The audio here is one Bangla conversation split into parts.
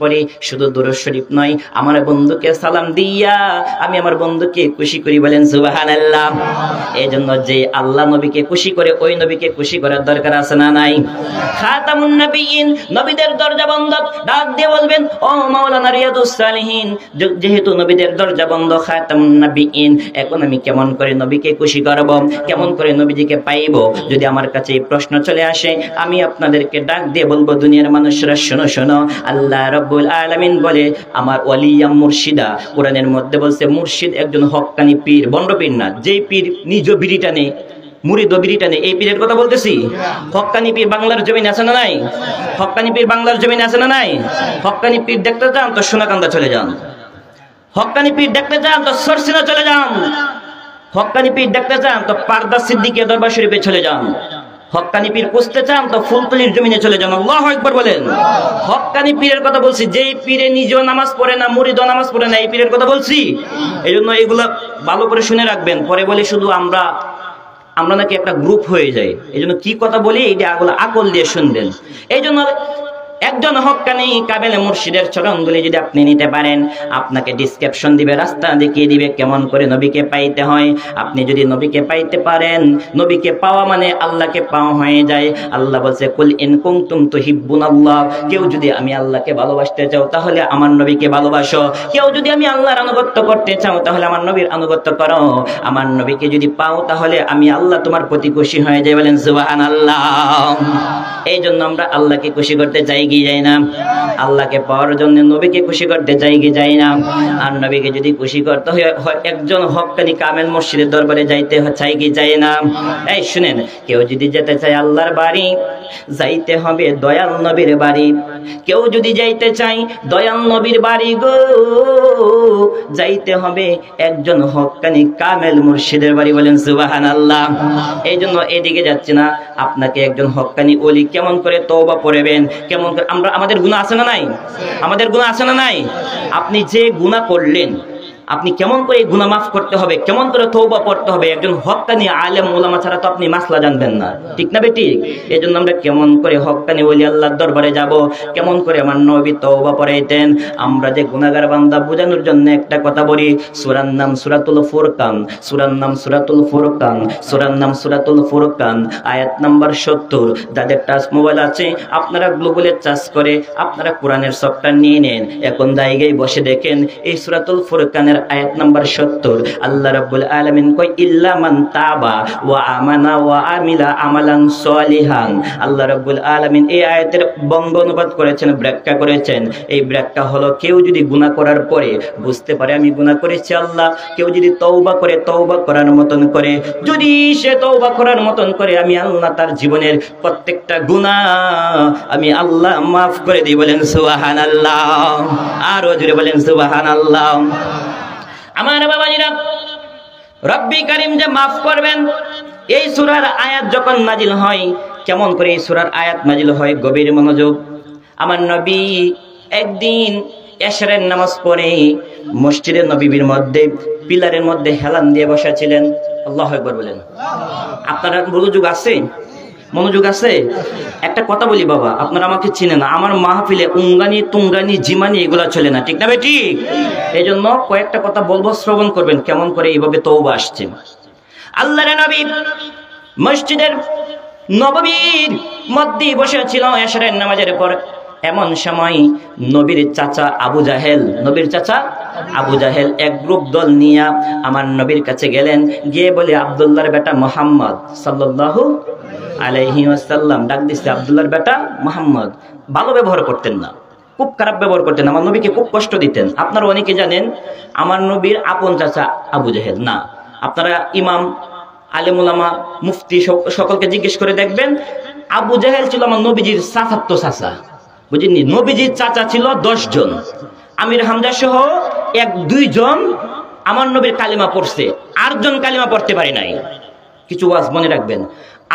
পড়ি, শুধু দুরূদ শরীফ নয়, আমার বন্ধুকে সালাম দিয়া আমি আমার বন্ধুকে খুশি করি, বলেন সুবহানাল্লাহ। এই জন্য যে আল্লাহ নবীকে খুশি করে ওই নবীকে খুশি করার দরকার আছে না নাই? খাতামুন নবিয়্যিন, নবীদের দরজা বন্ধ, ডাক দিয়ে বলবেন ও মাওলানা রিয়াদুস সালিহিন, যেহেতু নবীদের দরজা বন্ধ, খাতামুন নবিয়্যিন, এখন আমি কেমন করে নবীকে খুশি করব, কেমন করে নবীজিকে পাইব? যদি আমার কাছে এই প্রশ্ন চলে আসে, আমি আপনাদেরকে ডাক দিয়ে বলবো, দুনিয়ার মানুষরা শোনো শোনো, আল্লাহ রাব্বুল আলামিন বলে আমার ওয়ালিয়া মুর্শিদা, কোরআনের মধ্যে বলছে মুর্শিদ একজন হক্কানি পীর, বন্ড পীর না, যেই পীর নিজ বিড়িটা নেই, মুরিদ বিড়িটা নেই, এই পীরের কথা বলতেছি। হক্কানি পীর বাংলার জমিনে আছে না নাই? হক্কানি পীর বাংলার জমিনে আছে না নাই? হক্কানি পীর দেখতে চান তো সোনাকান্দা চলে যান, হক্কানি পীর দেখতে চান তো সরসিনা চলে যান, হক্কানি পীর দেখতে চান তো পারদা সিদ্দিকের দরবার শরীফে চলে যান, হক্কানি পীর খুঁজতে চান তো ফুলতলির জমিনে চলে যান। আল্লাহু আকবার বলেন। হক্কানি পীরের কথা বলছি, যেই পীরে নিজেও নামাজ পড়ে না, মুরিদও নামাজ পড়ে না, এই পীরের কথা বলছি। এই জন্য এগুলা ভালো করে শুনে রাখবেন, পরে বলি শুধু আমরা নাকি একটা গ্রুপ হয়ে যায়। এই জন্য কি কথা বলি এইটা আকল দিয়ে শুনবেন। এই জন্য একজন হক্কানি কাবেলে মুর্শিদের চরণগুলি যদি আপনি নিতে পারেন, আপনাকে ডিসক্রিপশন দিবে, রাস্তা দেখিয়ে দিবে কেমন করে নবীকে পাইতে হয়। আপনি যদি নবীকে পাইতে পারেন, নবীকে পাওয়া মানে আল্লাহকে পাওয়া হয়ে যায়। আল্লাহ বলছে কুল ইন কুনতুম তুহিব্বুনাল্লাহ, কেউ যদি আমি আল্লাহকে ভালোবাসতে চাও তাহলে আমার নবীকে ভালোবাসো, কেউ যদি আমি আল্লাহর আনুগত্য করতে চাও তাহলে আমার নবীর আনুগত্য করো, আমার নবীকে যদি পাও তাহলে আমি আল্লাহ তোমার প্রতি খুশি হয়ে যাই, বলেন সুবহানাল্লাহ। এই জন্য আমরা আল্লাহকে খুশি করতে চাই কি যাই না? আল্লাহকে পাওয়ার জন্য নবীকে খুশি করতে চাই কি যাই না? আর নবীকে যদি খুশি করতে হয় একজন হক্কানি কামেল মুর্শিদের দরবারে যাইতে চাই কি যাই না? এই শুনেন, কেউ যদি যেতে চায় আল্লাহর বাড়ি, যাইতে হবে দয়াল নবীর বাড়ি। কেউ যদি যাইতে চাই দয়াল নবীর বাড়ি গো, যাইতে হবে একজন হক্কানি কামেল মুর্শিদের বাড়ি, বলেন সুবহানাল্লাহ। এই জন্য এদিকে যাচ্ছে না, আপনাকে একজন হক্কানি ওলি কেমন করে তওবা পড়বেন, কেমন করে আমাদের গুনাহ আছে না নাই? আমাদের গুনাহ আছে না নাই? আপনি যে গুনাহ করলেন, আপনি কেমন করে এই গুনাহ মাফ করতে হবে, কেমন করে তওবা পড়তে হবে, একজন হক্কানি আলেম ওলামা ছাড়া তো আপনি মাসলা জানবেন না, ঠিক না বেটি? এই জন্য আমরা কেমন করে হক্কানি ওলি আল্লাহর দরবারে যাব, কেমন করে আমার নবী তওবা পড়াইতেন। আমরা যে গুনাহগার বান্দা বোঝানোর জন্য একটা কথা বলি, সূরার নাম সূরাতুল ফুরকান, সূরার নাম সূরাতুল ফুরকান, সূরার নাম সূরাতুল ফুরকান, আয়াত নাম্বার 70। যাদের টাচ মোবাইল আছে আপনারা গ্লোবালে চার্জ করে আপনারা কোরআনের সফটওয়্যার নিয়ে নেন, এখন জায়গায় বসে দেখেন এই সূরাতুল ফুরকানের আয়াত নাম্বার 70। আল্লাহ রাব্বুল আলামিন কয় ইল্লা মান তাবা ওয়া আমানা ওয়া আমিলা আমালান সলিহান। আল্লাহ রাব্বুল আলামিন এই আয়াতের বঙ্গ অনুবাদ করেছেন, ব্যাখ্যা করেছেন। এই ব্যাখ্যা হলো, কেউ যদি গুনাহ করার পরে বুঝতে পারে আমি গুনাহ করেছি আল্লাহ, কেউ যদি তওবা করে, তওবা করার মতন করে, যদি সে তওবা করার মতন করে, আমি আল্লাহ তার জীবনের প্রত্যেকটা গুনাহ আমি আল্লাহ মাফ করে দিই, বলেন সুবহানাল্লাহ। আর জোরে বলেন সুবহানাল্লাহ। আমার বাবাজিরা, রব্বি কারীম যে মাফ করবেন, এই সূরার আয়াত যখন নাজিল হয়, কেমন করে এই সূরার আয়াত নাজিল হয়, গভীর মনোযোগ। আমার নবী একদিন এশারের নামাজ পড়ে মসজিদে নববীর মধ্যে পিলারের মধ্যে হেলান দিয়ে বসা ছিলেন। আল্লাহু আকবার বলেন। আপনারা মনোযোগ আছে? মনোযোগ আছে? একটা কথা বলি বাবা, আপনারা আমাকে চিনেন না, আমার মাহফিলে উঙ্গানি তুঙ্গানি জিমানি এগুলা চলে না, ঠিক না বেটি? এই জন্য কয়েকটা কথা বলবো, শ্রবণ করবেন কেমন করে এইভাবে তওবা আসছে। আল্লাহর নবী মসজিদের নববীর মধ্যে বসে ছিল এশারের নামাজের পর। এমন সময় নবীর চাচা আবু জাহেল, নবীর চাচা আবু জাহেল এক গ্রুপ দল নিয়ে আমার নবীর কাছে গেলেন, গিয়ে বলে আব্দুল্লাহর বেটা মুহাম্মদ সাল্লাল্লাহু আলাইহি ওয়াসাল্লাম, ডাক দিচ্ছে আব্দুল্লাহর বেটা মুহাম্মদ। ভালো ব্যবহার করতেন না, খুব খারাপ ব্যবহার করতেন, আমার নবীকে খুব কষ্ট দিতেন। আপনারা অনেকে জানেন আমার নবীর আপন চাচা আবু জাহেল না। আপনারা ইমাম, আলেম ওলামা, মুফতি সকলকে জিজ্ঞেস করে দেখবেন, আবু জাহেল ছিল আমার নবীজির চাচাতো চাচা, বুঝিনি? নবীজির চাচা ছিল 10 জন, আমির হামজা সহ 1-2 জন আমার নবীর কালিমা পড়ছে, 8 জন কালিমা পড়তে পারে নাই। কিছু ওয়াজ মনে রাখবেন,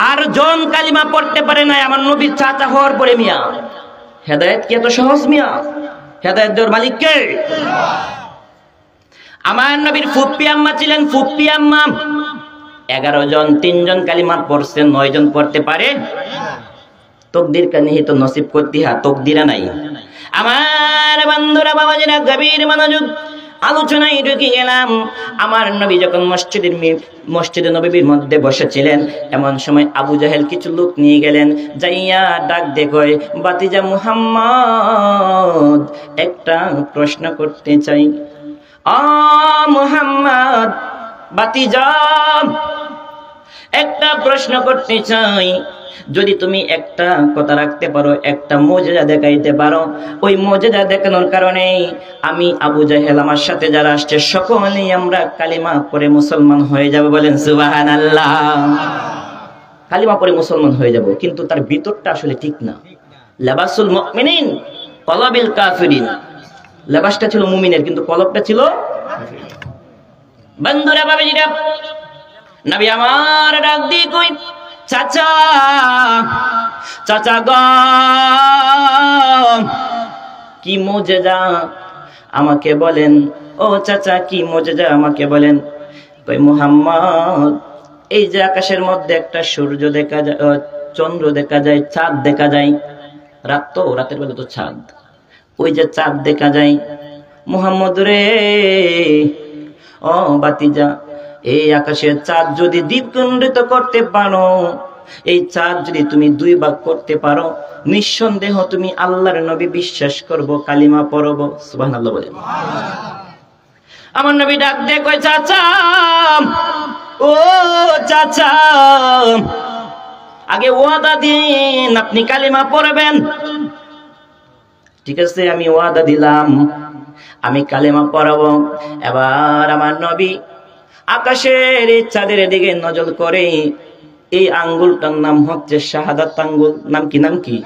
8 জন কালিমা পড়তে পারে নাই আমার নবীর চাচা হওয়ার পরে। মিয়া, হেদায়েত কি এত সহজ? মিয়া, হেদায়েত দেওয়ার মালিক কে? আমার নবীর ফুপ্পি আম্মা ছিলেন, ফুপ্পি আম্মা 11 জন, 3 জন কালিমা পড়ছে, 9 জন পড়তে পারে। তকদির কা নিহিত নসিব করতি হা, তকদিরা নাই। আমার বন্ধুরা বাবাজিরা গভীর মনোযোগ আলোচনায় ঢুকে গেলাম। আমার নবী যখন মসজিদে নববীর মধ্যে বসেছিলেন, এমন সময় আবু জাহেল কিছু লোক নিয়ে গেলেন, যাইয়া ডাক দেখয়, বাতিজা মুহাম্মদ একটা প্রশ্ন করতে চাই। মুহাম্মদ বাতিজা একটা প্রশ্ন করতে চাই, যদি তুমি একটা কথা রাখতে পারো, একটা মুজিজা দেখাইতে পারো, ওই মুজিজা দেখানোর কারণে আমি আবু জাহেল আমার সাথে যারা আসছে সকলেই আমরা কালিমা পড়ে মুসলমান হয়ে যাব। বলেন সুবহানাল্লাহ। কালিমা পড়ে মুসলমান হয়ে যাব, কিন্তু তার ভিতরটা আসলে ঠিক না। লাবাসুল মুমিনিন কলাবিল কাফিরিন, লেবাসটা ছিল মুমিনের কিন্তু কলবটা ছিল। বন্ধুরা বাবাজিরা, নবী আমার ডাক দিয়ে কই, চাচা চাচা গো, কি মুজিজা আমাকে বলেন, ও চাচা কি মুজিজা আমাকে বলেন। কই মুহাম্মদ, এই যে আকাশের মধ্যে একটা সূর্য দেখা যায়, চন্দ্র দেখা যায়, চাঁদ দেখা যায়, রাত তো, রাতের বেলা তো চাঁদ, ওই যে চাঁদ দেখা যায়, মুহাম্মদ রে ও বাতিজা, এই আকাশের চাঁদ যদি দ্বিগুণিত করতে পারো, এই চাঁদ যদি তুমি 2 ভাগ করতে পারো, নিঃসন্দেহ তুমি আল্লাহর নবী বিশ্বাস করব, কালিমা পড়ব। সুবহানাল্লাহ বলেন। আমার নবী ডাক দিয়ে কয়, চাচা ও চাচা, আগে ওয়াদা দিন আপনি কালিমা পড়বেন। ঠিক আছে, আমি ওয়াদা দিলাম আমি কালিমা পড়াবো। এবার আমার নবী আকাশের চাঁদের দিকে নজর করে, এই আঙ্গুলটার নাম হচ্ছে শাহাদাত আঙ্গুল। নাম কি? নাম কি?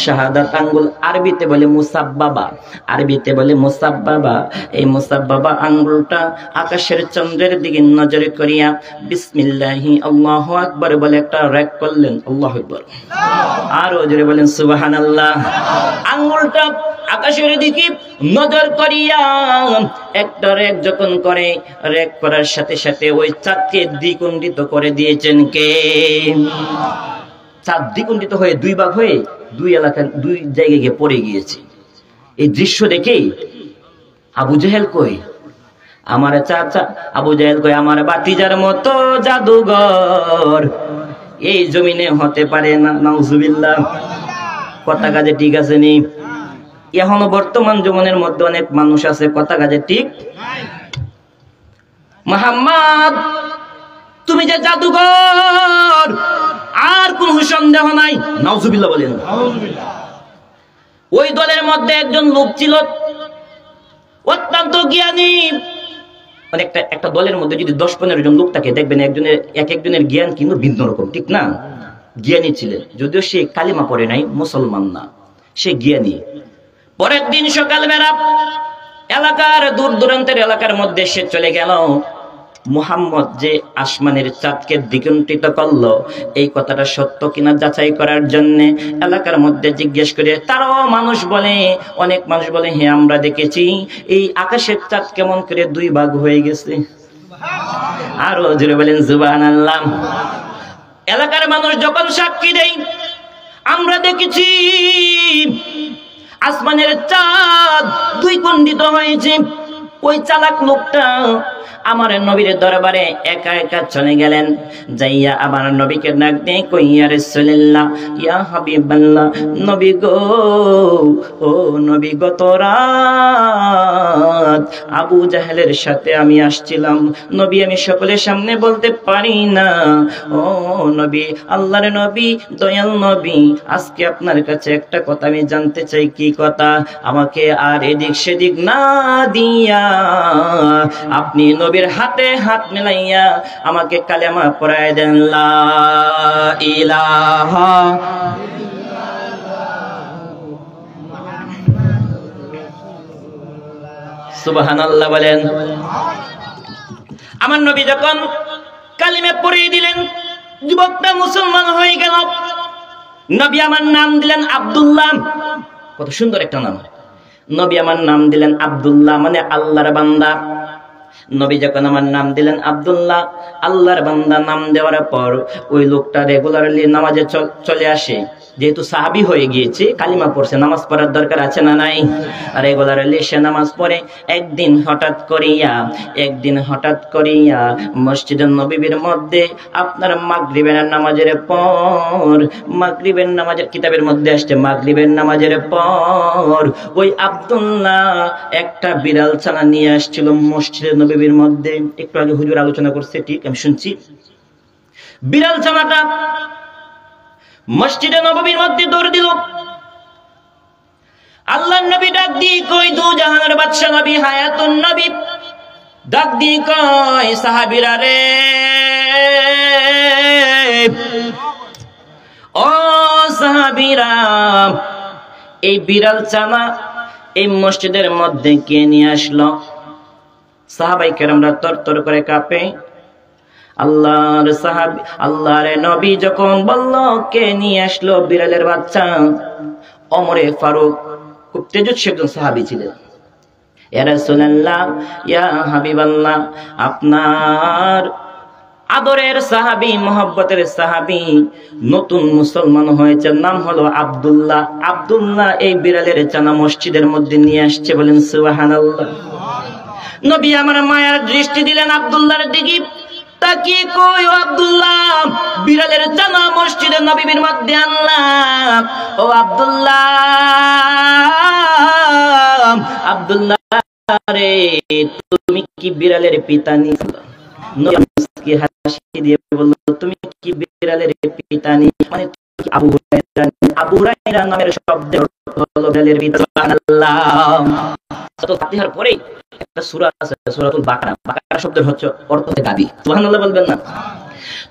শাহাদাত আঙ্গুল। আরবিতে বলে মুসাব্বাবা, আরবিতে বলে মুসাব্বাবা। এই মুসাব্বাবা আঙ্গুলটা আকাশের চন্দ্রের দিকে নজর করিয়া বিসমিল্লাহি আল্লাহু আকবার বলে একটা রেক করলেন। আল্লাহু আকবার। আর জোরে বলেন সুবহানাল্লাহ। আঙ্গুলটা আকাশের দিকে নজর করিয়া একটা রেক যখন করে, রেক করার সাথে সাথে ওই চাঁদকে দ্বিগুণিত করে দিয়েছেন কে? চাঁদ দ্বিগুণিত হয়ে 2 ভাগ হয়ে 2 এলাকা 2 জায়গায় গিয়ে পড়ে গিয়েছে। এই দৃশ্য দেখে আবু জাহেল কই, আমার চাচা আবু জাহেল কই, আমার বাতিজার মতো জাদুঘর এই জমিনে হতে পারে না। নাউজুবিল্লাহ। কথা কাজে ঠিক আছে নি? এখনো বর্তমান জীবনের মধ্যে অনেক মানুষ আছে কথা কাজে ঠিক। মুহাম্মদ তুমি যে জাদুঘর, আর কোন সন্দেহ নাই। নাউজুবিল্লাহ বলেন। ওই দলের মধ্যে একজন লোক ছিল অত্যন্ত জ্ঞানী। মানে একটা দলের মধ্যে যদি 10-15 জন লোক থাকে, দেখবেন একজনের জ্ঞান কিন্তু ভিন্ন রকম, ঠিক না? জ্ঞানী ছিলেন, যদিও সে কালিমা পড়ে নাই, মুসলমান না, সে জ্ঞানী। পরের দিন সকালবেলা এলাকার দূর দূরান্তের এলাকার মধ্যে সে চলে গেল। মুহাম্মদ যে আসমানের চাঁদকে দ্বিগুণিত করলো, এই কথাটা সত্য কিনা যাচাই করার জন্য এলাকার মধ্যে জিজ্ঞেস করে, তারাও মানুষ বলে, অনেক মানুষ বলে, হ্যাঁ আমরা দেখেছি এই আকাশের চাঁদ কেমন করে 2 ভাগ হয়ে গেছে। আরো জোরে বলেন সুবহানাল্লাহ। এলাকার মানুষ যখন সাক্ষী দেয়, আমরা দেখেছি আসমানের চাঁদ 2 খণ্ডিত হয়েছে। ওই চালাক লোকটা আমার নবীর দরবারে একা একা চলে গেলেন, যাইয়া আমার নবীকে ডাক দিয়ে কই, ইয়া রাসূলুল্লাহ, ইয়া হাবিবাল্লাহ, নবী গো, ও নবী, গত রাত আবু জাহেলের সাথে আমি আসছিলাম নবী, আমি সকলের সামনে বলতে পারি না। ও নবী, আল্লাহর নবী, দয়াল নবী, আজকে আপনার কাছে একটা কথা আমি জানতে চাই। কি কথা? আমাকে আর এদিক সেদিক না দিয়া আপনি নবীর হাতে হাত মিলাইয়া আমাকে কালেমা পড়ায় দেন, লা ইলাহা সুবহানাল্লাহ বলেন। আমার নবী যখন কালিমা পড়িয়ে দিলেন, যুবকটা মুসলমান হয়ে গেল। নবী আমার নাম দিলেন আব্দুল্লাহ। কত সুন্দর একটা নাম। নবী আমার নাম দিলেন আব্দুল্লাহ, মানে আল্লাহর বান্দা। নবী যখন আমার নাম দিলেন আব্দুল্লাহ, আল্লাহর বান্দা নাম দেওয়ার পর ওই লোকটা রেগুলারলি নামাজে চলে আসে। যেহেতু সাহাবী হয়ে গিয়েছে, কালিমা পড়ছে, নামাজ পড়ার দরকার আছে না নাই? আর রেগুলার সে নামাজ পড়ে। একদিন হঠাৎ করিয়া মসজিদের নববীর মধ্যে আপনার মাগরিবের নামাজের পর, মাগরিবের নামাজের কিতাবের মধ্যে আসছে মাগরিবের নামাজের পর ওই আব্দুল্লাহ একটা বিড়াল ছানা নিয়ে আসছিল মসজিদের নববীর মধ্যে। একটু আগে হুজুর আলোচনা করছে, ঠিক আমি শুনছি। বিড়াল ছানাটা মসজিদে নববীর মধ্যে দৌড় দিল। আল্লাহর নবী ডাক দিয়ে কই, দু জাহানের বাদশা নবী হায়াতুন নবী ডাক দিয়ে কই, সাহাবীরা রে, ও সাহাবীরা, এই বিড়াল ছানা এই মসজিদের মধ্যে কে নিয়ে আসলো? সাহাবায়ে কেরামরা তরতর করে কাঁপে। আল্লাহর নবী যখন বলল কে নিয়ে আসলো বিড়ালের বাচ্চা, ওমরে ফারুক খুব তেজস্বী একজন সাহাবী ছিলেন। ইয়া রাসূলুল্লাহ, ইয়া হাবিবাল্লাহ, আপনার আদরের সাহাবী, মহব্বতের সাহাবী নতুন মুসলমান হয়েছে, নাম হলো আব্দুল্লাহ। আব্দুল্লাহ এই বিড়ালের ছানা মসজিদের মধ্যে নিয়ে আসছে, বলেন সুবহানাল্লাহ। নবী আমার মায়ার দৃষ্টি দিলেন আব্দুল্লাহর দিকে, তাকিয়ে কই, ও আব্দুল্লাহ, বিড়ালের ছানা মসজিদের নববীর মধ্যে আনলাম। ও আব্দুল্লাহ রে, তুমি কি বিড়ালের পিতা নিয়েছো? নবী হাসি দিয়ে বলল, তুমি কি বিড়ালের পিতা নি? মানে আবু হুরায়রা নামের শব্দের অর্থ হলো বিড়ালের পিতা। সুবহানাল্লাহ। তো ফাতিহার পরে একটা সূরা আছে, সূরাতুল বাকারা। বাকারা শব্দের অর্থ হচ্ছে গাবি। সুবহানাল্লাহ বলবেন না?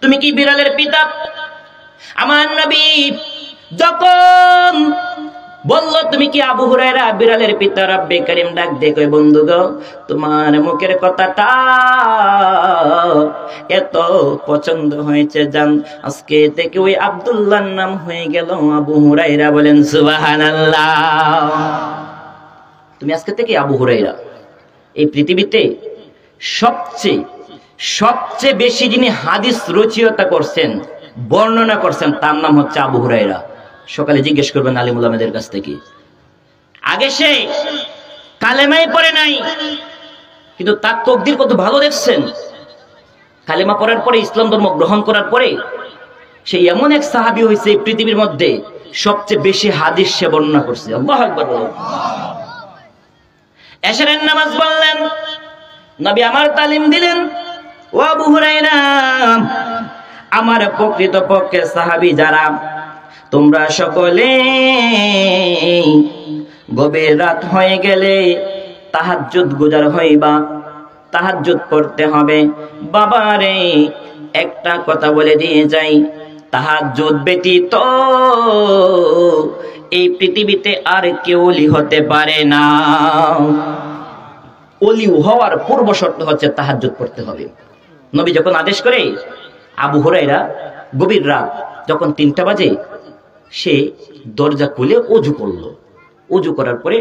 তুমি কি বিড়ালের পিতা? আমার নবী যখন বলল তুমি কি আবু হুরায়রা বিড়ালের পিতা, রব্বে কারীম ডাক দিয়ে কই, বন্ধু গো, তোমার মুখের কথাটা এত পছন্দ হয়েছে, জান আজকে থেকে ওই আব্দুল্লাহর নাম হয়ে গেল আবু হুরায়রা। বলেন সুবহানাল্লাহ। তুমি আজকে থেকে আবু হুরায়রা। এই পৃথিবীতে সবচেয়ে বেশি যিনি হাদিস রচয়িতা করছেন, বর্ণনা করছেন, তার নাম হচ্ছে আবু হুরায়রা। সকালে জিজ্ঞেস করবেন আলিম উলামাদের কাছ থেকে। আগে সে কালেমাই পড়ে নাই, কিন্তু তার তাকদীর কত ভালো দেখছেন। কালেমা পড়ার পরে, ইসলাম ধর্ম গ্রহণ করার পরে সে এমন এক সাহাবী হয়েছে এই পৃথিবীর মধ্যে সবচেয়ে বেশি হাদিস সে বর্ণনা করছে। আল্লাহু আকবার। এশারের নামাজ বললেন, নবী আমার তালিম দিলেন, ও আবু হুরায়রা, আমার প্রকৃতপক্ষে সাহাবী যারা, তোমরা সকলে গভীর রাত হয়ে গেলে তাহাজ্জুদ গুজার হইবা, তাহাজ্জুদ পড়তে হবে। বাবারে, একটা কথা বলে দিয়ে যাই, তাহাজ্জুদ ব্যতীত এই পৃথিবীতে আর কেউ ওলি হতে পারে না। ওলি হওয়ার পূর্ব শর্ত হচ্ছে তাহাজ্জুদ পড়তে হবে। নবী যখন আদেশ করে, আবু হুরায়রা গভীর রাত যখন 3টা বাজে সে দরজা খুলে ওযু করলো। ওযু করার পরে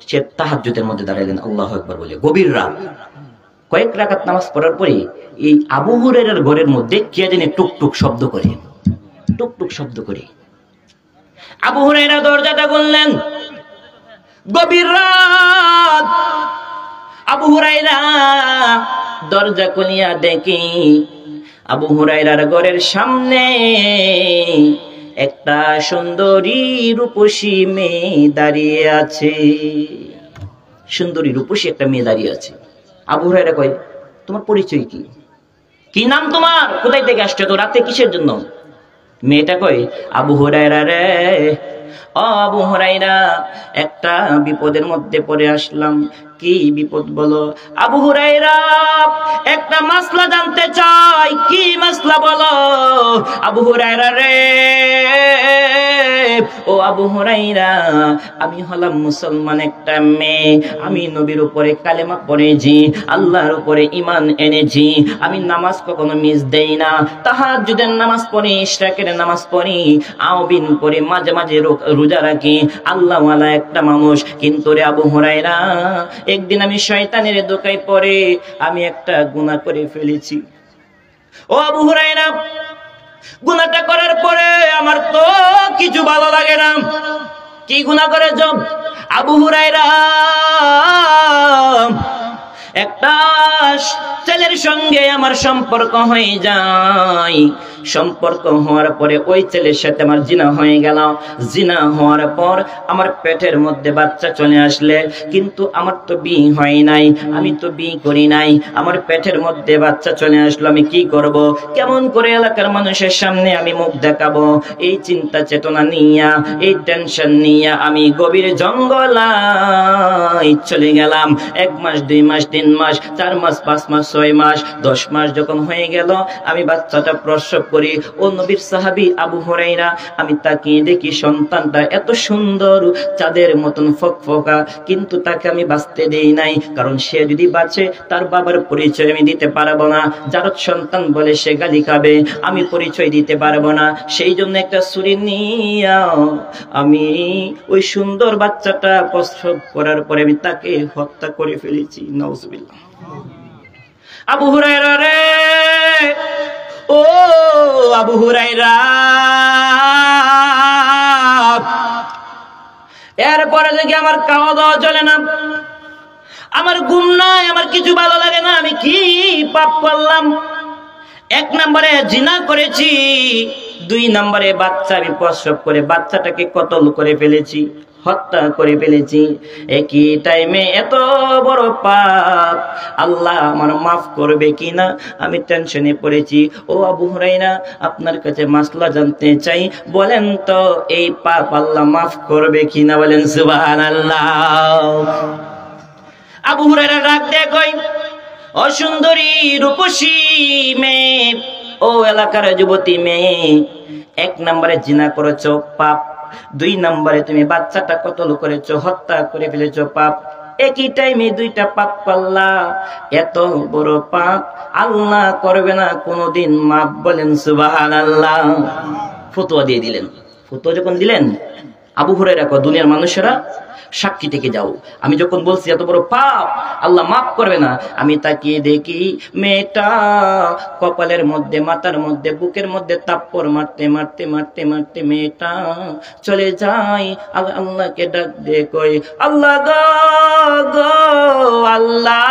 সে তাহাজ্জুদের মধ্যে দাঁড়ালেন আল্লাহু আকবার বলে। গভীর রাত কয়েক রাকাত নামাজ পড়ার পরে এই আবু হুরায়রার ঘরের মধ্যে কে জানি টুকটুক শব্দ করে, টুকটুক শব্দ করে। আবু হুরায়রা দরজাটা খুললেন। গভীর রাত আবু হুরায়রা দরজা খুলিয়া দেখি আবু হুরায়রার ঘরের সামনে একটা সুন্দরী রূপসী মেয়ে দাঁড়িয়ে আছে। সুন্দরী রূপসী একটা মেয়ে দাঁড়িয়ে আছে। আবু হুরায়রা কয়, তোমার পরিচয় কি? কি নাম তোমার? কোথায় থেকে আসছো? তো রাতে কিসের জন্য? মেয়েটা কয়, আবু হুরায়রা রে, ও আবু হুরায়রা, একটা বিপদের মধ্যে পড়ে আসলাম। কি বিপদ বলো? আবু হুরায়রা, একটা মাসলা জানতে চাই। কি মাসলা বলো? আবু হুরায়রা রে, ও আবু হুরায়রা, আমি হলাম মুসলমান একটা মেয়ে। আমি নবীর উপরে কালেমা পড়েছি, আল্লাহর উপরে ঈমান এনেছি। আমি নামাজ কখনো মিস দেই না। তাহাজ্জুদের নামাজ পড়ি, ইশরাকের নামাজ পড়ি, আওবিন পড়ি, মাঝে মাঝে রোজা রাখি। আল্লাহওয়ালা একটা মানুষ। কিন্তু রে আবু হুরায়রা, একদিন আমি শয়তানের ধোঁকায় পড়ে আমি একটা গুনাহ করে ফেলেছি। ও আবু হুরায়রা, গুনাহটা করার পরে আমার তো কিছু ভালো লাগে না। কি গুনাহ করেছ? আবু হুরায়রা একটা ছেলের সঙ্গে আমার সম্পর্ক হয়ে যায়। সম্পর্ক হওয়ার পরে ওই ছেলের সাথে আমার জিনা হয়ে গেল। জিনা হওয়ার পর আমার পেটের মধ্যে বাচ্চা চলে আসলে, কিন্তু আমার তো বিয়ে হয় নাই, আমি তো বিয়ে করি নাই, আমার পেটের মধ্যে বাচ্চা চলে আসলো, আমি কি করব? কেমন করে এলাকার মানুষের সামনে আমি মুখ দেখাবো? এই চিন্তা চেতনা নিয়া, এই টেনশন নিয়া আমি গভীর জঙ্গলায় চলে গেলাম। 1 মাস 2 মাস 3 মাস 4 মাস 5 মাস 6 মাস 10 মাস যখন হয়ে গেল, আমি বাচ্চাটা প্রসব করি। ও নবীর সাহাবী আবু হুরায়রা, আমি তাকিয়ে দেখি সন্তানটা এত সুন্দর, চাঁদের মতন ফকফকা, কিন্তু তাকে আমি বাঁচতে দেই নাই। কারণ সে যদি বাঁচে তার বাবার পরিচয় আমি দিতে পারবো না। যার সন্তান বলে সে গালি খাবে, আমি পরিচয় দিতে পারবো না। সেই জন্য একটা ছুরি নিয়ে আমি ওই সুন্দর বাচ্চাটা প্রসব করার পরে আমি তাকে হত্যা করে ফেলেছি। নাউজুবিল্লাহ। আবু হুরায়রা রে, ও আবু হুরায়রা, এরপরে দেখি আমার খাওয়া দাওয়া চলে না, আমার ঘুম নাই, আমার কিছু ভালো লাগে না। আমি কি পাপ করলাম? 1 নম্বরে জিনা করেছি, 2 নম্বরে বাচ্চা আমি প্রসব করে বাচ্চাটাকে কতল করে ফেলেছি, হত্যা করে ফেলেছি। একই টাইমে এত বড় পাপ, আল্লাহ আমার মাফ করবে কিনা আমি টেনশনে পড়েছি। ও আবু হুরায়রা, আপনার কাছে মাসলা জানতে চাই, বলেন তো এই পাপ আল্লাহ মাফ করবে কিনা? বলেন সুবহানাল্লাহ। আবু হুরায়রা ডাক দিয়ে কই, অসুন্দরী রূপসী মেয়ে, ও এলাকার যুবতী মেয়ে, 1 নম্বরে জিনা করেছো, পাপ। 2 নম্বরে তুমি বাচ্চাটা কতল করেছো, হত্যা করে ফেলেছো, পাপ। একই টাইমে 2টা পাপ করলা, এত বড় পাপ আল্লাহ করবে না কোনোদিন মাফ। বলেন সুবহানাল্লাহ। ফতোয়া দিয়ে দিলেন। ফতোয়া যখন দিলেন, আবু হুরায়রা কয়, দুনিয়ার মানুষেরা সাক্ষী থেকে যাও, আমি যখন বলছি এত বড় পাপ আল্লাহ মাফ করবে না, আমি তাকিয়ে দেখি মেয়েটা কপালের মধ্যে, মাথার মধ্যে, বুকের মধ্যে তাপ্পর মারতে মারতে মারতে মারতে মেয়েটা চলে যায়। আল্লাহকে ডাক দিয়ে কই, আল্লাহ গো গো আল্লাহ,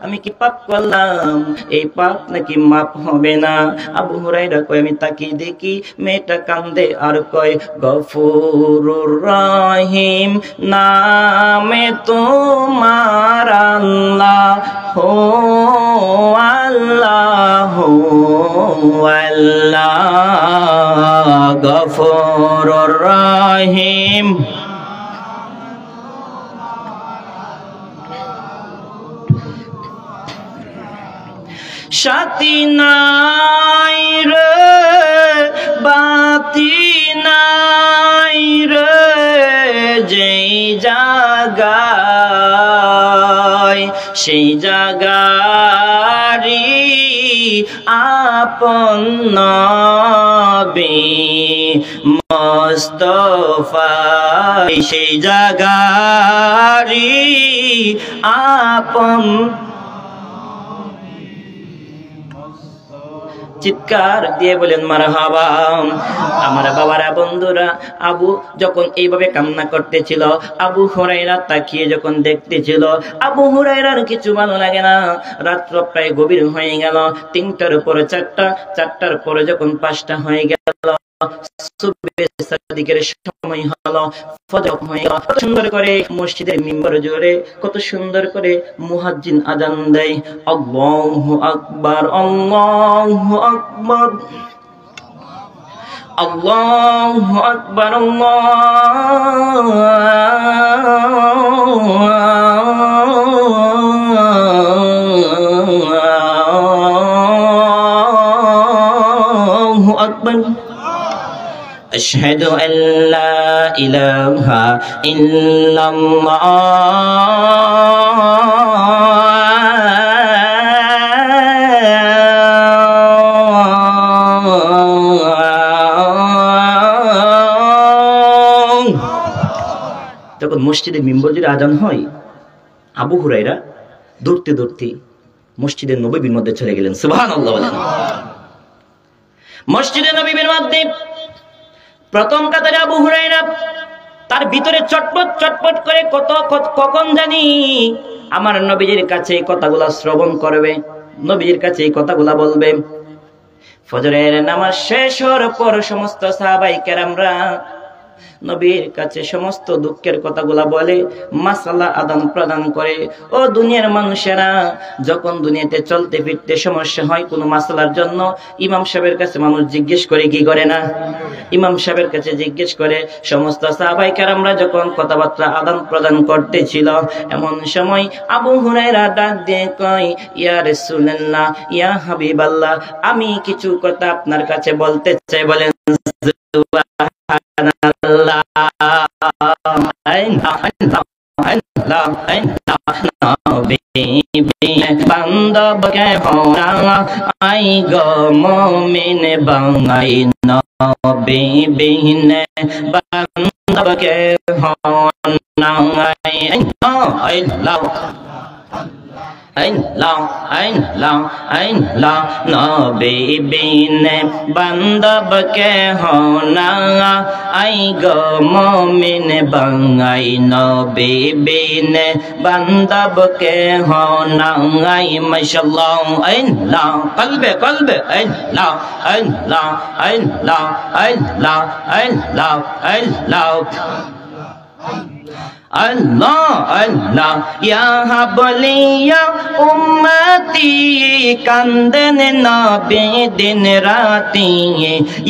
আমি কি পাপ করলাম? এই পাপ নাকি মাপ হবে না? আবু হুরায়রা কয়, আমি তাকিয়ে দেখি মেয়েটা কান্দে আর কয়, গফুরুর রহিম নামে তোমার আল্লাহ হো আল্লাহ হো আল্লাহ, গফুরুর রহিম। সাথী নাই রে, বাতি নাই রে, যেই জায়গায় সেই জায়গারি আপন নবী মুস্তাফা, সেই জায়গারি আপন। চিৎকার দিয়ে বলেন মারহাবা। আমার বাবারা, বন্ধুরা, আবু যখন এইভাবে কান্না করতেছিল, আবু হুরায়রা তাকিয়ে যখন দেখতেছিল, আবু হুরায়রার কিছু ভালো লাগে না। রাত্র প্রায় গভীর হয়ে গেল, 3টার পরে 4টা, 4টার পরে যখন 5টা হয়ে গেল, সাদিকের সময় হলো, ফজর হয়ে গেল। কত সুন্দর করে মসজিদের মিম্বার জোরে, কত সুন্দর করে মুয়াজ্জিন আজান দেয়, আল্লাহু আকবার আল্লাহু আকবার আল্লাহু আকবার আল্লাহু আকবার। আশহাদু আল্লা ইলাহা ইল্লাল্লাহ যখন মসজিদে মিম্বর জুড়ে আজান হয়, আবু হুরায়রা দৌড়তে দৌড়তে মসজিদে নববীর মধ্যে চলে গেলেন। সুবহানাল্লাহ বলেন। মসজিদে নববীর মধ্যে প্রথম কাতারে আবু হুরায়রা, তার ভিতরে চটপট চটপট করে কখন জানি আমার নবীজির কাছে এই কথাগুলা শ্রবণ করবে, নবীজির কাছে এই কথাগুলা বলবে। ফজরের নামাজ শেষ হওয়ার পর সমস্ত সাহাবায়ে কেরামরা নবীর কাছে সমস্ত দুঃখের কথাগুলা বলে, মাসালা আদান প্রদান করে। ও দুনিয়ার মানুষেরা, যখন দুনিয়াতে চলতে ফিরতে সমস্যা হয় কোনো মাসালার জন্য, ইমাম সাহেবের কাছে মানুষ জিজ্ঞেস করে, কি করে না? ইমাম সাহেবের কাছে জিজ্ঞেস করে। সমস্ত সাহাবায়ে কেরামরা যখন কথাবার্তা আদান প্রদান করতেছিল, এমন সময় আবু হুরায়রা ডাক দিয়ে কয়, ইয়া রাসূলুল্লাহ, ইয়া হাবিবাল্লাহ, আমি কিছু কথা আপনার কাছে বলতে চাই। বলেন সুবহানাল্লাহ। বান্দব কে হোনা আই গো মুমিন বাঙাই নবী বিনে, বান্দব কে হোনা আই লাও নবী বিনে বান্দব কে হোনা আই গো মুমিন বাঙাই নবী বিনে, বান্দব কে হোনা আই মাশাআল্লাহ। আল্লাহ কলবে কলবে আল্লাহ আল্লাহ আল্লাহ আল্লাহ আল্লাহ আল্লাহ Allah Allah ya habliya ummati kanden nabi din rati,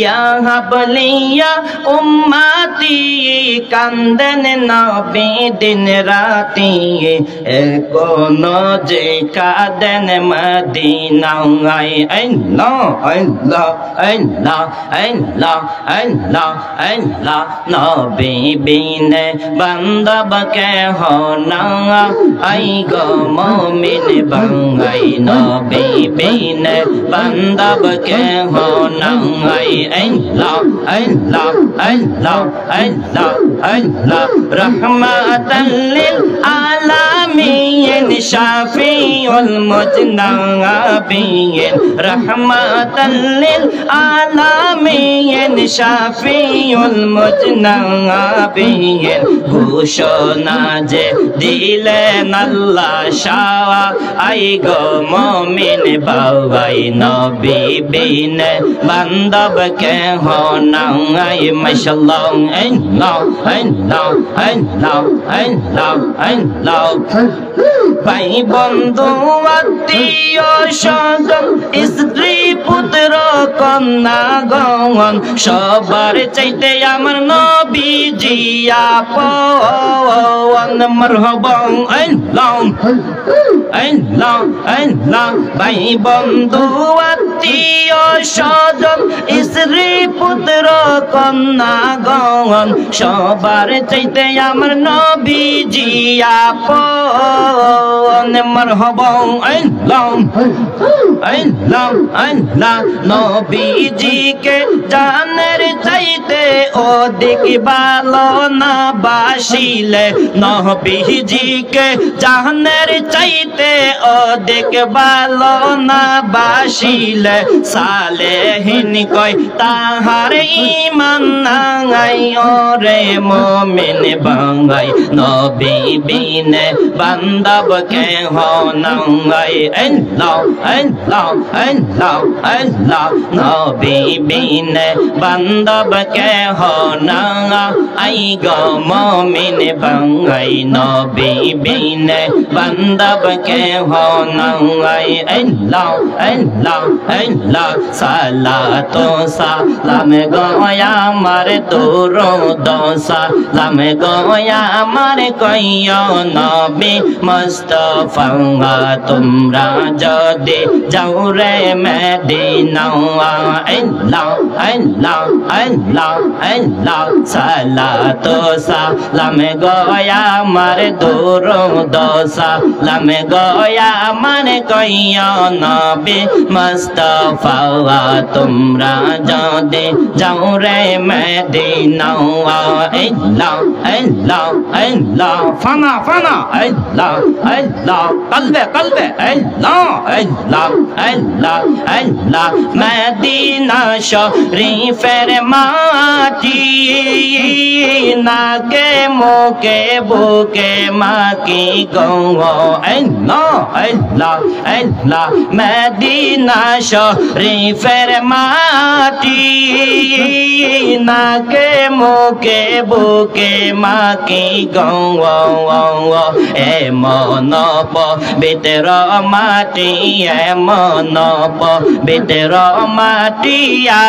ya habliya ummati kanden nabi din rati, ekono je kaden madina ai Allah Allah Allah Allah Allah Allah nabi bine banda কে হোনা আই গো মুমিন বাঙাই নবী বিনে, বান্দব কে হোনা আই আল্লাহ আল্লাহ আল্লাহ আল্লাহ আল্লাহ রাহমাতাল লিল আলামিন শাফিউল মুজনাবিন, রাহমাতাল লিল আলামিন শাফিউল মুজনাবিন, ঘোষণা যে দিলেন আল্লাহ শাহ আই গো মুমিন বাবাই নবী বিনে, বান্দব কে হোনা আই মাশাআল্লাহ। আল্লাহ আল্লাহ আল্লাহ আল্লাহ আল্লাহ ভাই বন্ধু আত্মীয় স্বজন স্ত্রী পুত্র কন্যা গণ সবার চাইতে আমার নবীজি আপন। মারহাবা আল্লাহ আল্লাহ আল্লাহ ভাই বন্ধু আত্মীয় স্বজন স্ত্রী পুত্র কন্যা গণ সবার চাইতে আমার নবীজি আপন। মারহাবা আল্লাহ আল্লাহ আল্লাহ নবীজিকে জানের চাইতে অধিক ভালো না বাসিলে, নবীজিকে জানের চাইতে অধিক ভালো না বাসিলে, সালেহিন কয় তাহার ঈমান নাই ওরে মুমিন বাঙাই নবী বিনে, বান্দব কে হোনা আই আল্লাহ আল্লাহ আল্লাহ আল্লাহ নবী বিনে, বান্দব কে হোনা আই গো মুমিন বাঙাই নবী বিনে, বান্দব কে হোনা আই আল্লাহ আল্লাহ আল্লাহ সালাতু সালাম গোয়া আমার দুরূদ সালাম গোয়া আমার কইও নবী মুস্তাফা, তোমরা যদি যাও রে মদিনা আল্লাহ আল্লাহ আল্লাহ আল্লাহ সালাতু সালাম গোয়া আমার দুরূদ সালাম গোয়া আমার কইও নবী মুস্তাফা, তোমরা যদি যাও রে Medina Allah Allah Allah fana fana Allah Allah qalbe qalbe Allah Allah Allah Allah Medina শরীফের মাটি নাকে মুখে বুকে মাকি গো আল্লাহ আল্লাহ আল্লাহ মদিনা শরীফের মাটি নাকে মুখে বুকে মাকি গো এমন পবিত্র মাটি এমন পবিত্র মাটি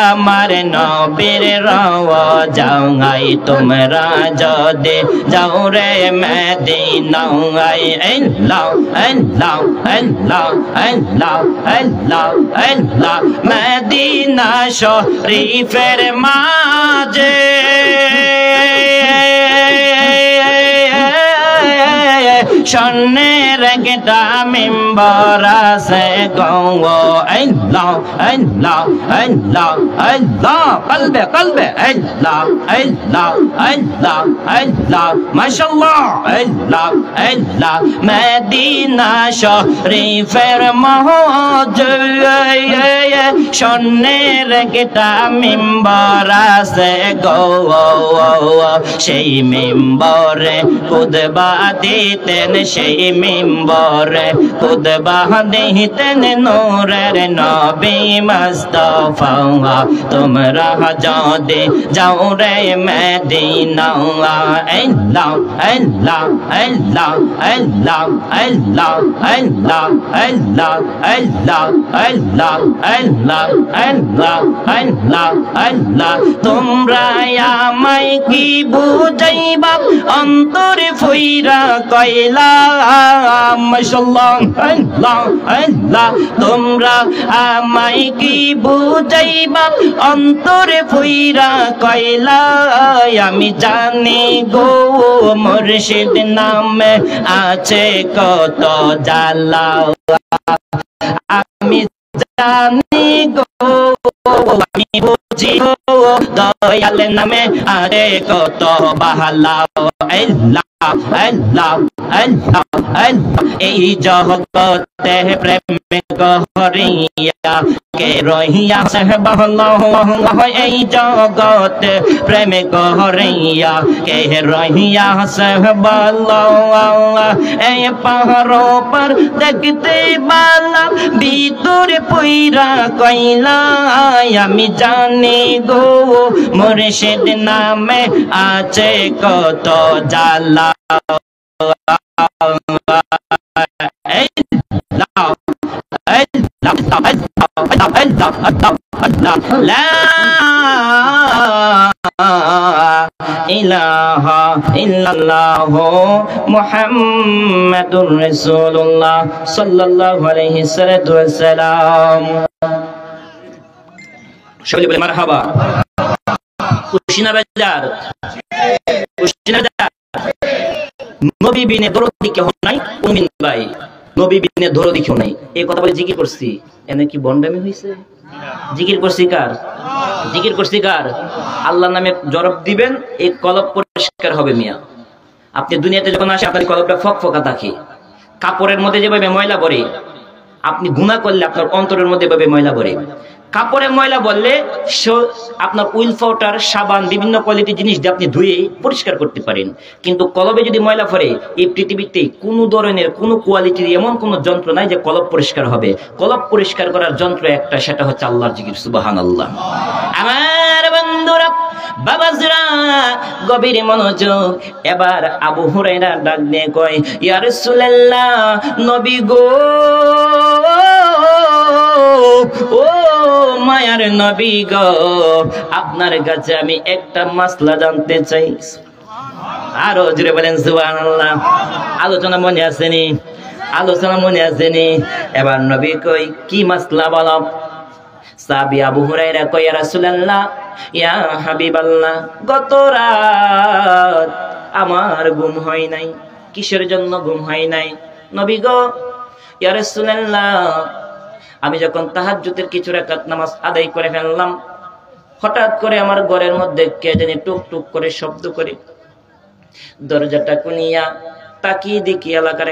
আমার নবীর রওজায় তোমরা যদি যাও রে মদিনায় আল্লাহ আল্লাহ আল্লাহ আল্লাহ আল্লাহ আল্লাহ মদিনা শরীফের মাঝে স্বর্ণের একটা মিম্বর আছে গো আল্লাহ আল্লাহ আল্লাহ আল্লাহ কলবে কলবে আল্লাহ আল্লাহ আল্লাহ আল্লাহ মাশাআল্লাহ আল্লাহ আল্লাহ মদিনা শরীফের মহজে স্বর্ণের একটা মিম্বর আছে গো সেই মিম্বরে খুতবা দিতেন সেই মিম্বরে খুতবা দিতেন নূরের নবী মুস্তাফা তোমরা যদি যাও রে মদিনা আল্লাহ আল্লাহ আল্লাহ আল্লাহ আল্লাহ আল্লাহ আল্লাহ আল্লাহ আল্লাহ আল্লাহ আল্লাহ আল্লাহ আল্লাহ তোমরা আমায় কি বুঝাইবা অন্তরে ফইরা কইলা মাশাআল্লাহ আল্লাহ আল্লাহ তোমরা আমায় কি বুঝাইবা অন্তরে ফইরা কইলা আমি জানি গো মুর্শিদ নামে আছে কত জ্বালা আমি জানি গো আমি বুঝি দয়াল নামে আছে কত বাহালা আল্লাহ আল্লাহ আল্লাহ আল্লাহ এই জগতে প্রেম করিয়া কে রহিয়া সাহেবাল্লাহ এই জগতে প্রেম করিয়া কে রহিয়া সাহেবাল্লাহ এই পাহাড় পর দেখতে বালা ভিতরে পইরা কইলা আমি জানি গো মুর্শিদ নামে আছে কত জ্বালা লা ইলাহা ইল্লাল্লাহ মুহাম্মাদুর রাসূলুল্লাহ সাল্লাল্লাহু আলাইহি ওয়াসাল্লাম সকলে বলে মারহাবা খুশি না বেজার খুশি না বেজার নবী বিনে দরদি কেউ নাই মুমিন ভাই নবী বিনে দরদি কেউ নাই এই কথা বলে জিকির করছি এনে কি বন্ডামি হইছে জিকির করছি কার জিকির করছি কার আল্লাহর নামে জবাব দিবেন এই কলব পরিষ্কার হবে মিয়া আপনি দুনিয়াতে যখন আসে আপনার কলবটা ফকফকা থাকে কাপড়ের মধ্যে যেভাবে ময়লা পড়ে আপনি গুনাহ করলে আপনার অন্তরের মধ্যে এভাবে ময়লা পড়ে কাপড়ে ময়লা বললে আপনার উইল পাউডার সাবান বিভিন্ন কোয়ালিটি জিনিস দিয়ে আপনি ধুয়ে পরিষ্কার করতে পারেন কিন্তু কলবে যদি ময়লা পড়ে এই পৃথিবীতে কোনো ধরনের কোনো কোয়ালিটির এমন কোনো যন্ত্র নাই যে কলব পরিষ্কার হবে কলব পরিষ্কার করার যন্ত্র একটা সেটা হচ্ছে আল্লাহর জিকির সুবহানাল্লাহ আমার বন্ধুরা বাবাজরা গভীর মনোযোগ এবার আবু হুরায়রা ডাক দিয়ে কয় ইয়া রাসূলুল্লাহ নবী গো ও মায়ার নবী গো আপনার কাছে আমি একটা মাসলা জানতে চাই আরো জোরে বলেন সুবহানাল্লাহ আলোচনা মনে আসেনি আলোচনা মনে আসেনি এবার নবী কই কি মাসলা বলো সাহাবী আবু হুরায়রা কয় ইয়া রাসূলুল্লাহ ইয়া হাবিবাল্লাহ গত রাত আমার ঘুম হয় নাই কিসের জন্য ঘুম হয় নাই নবী গো ইয়া রাসূলুল্লাহ আমি যখন তাহাজ্জুদের কিছু রাকাত নামাজ আদায় করে ফেললাম হঠাৎ করে আমার ঘরের মধ্যে কে জানি টুক টুক করে শব্দ করে। দরজাটা খুলিয়া তাকিয়ে দেখি এলাকার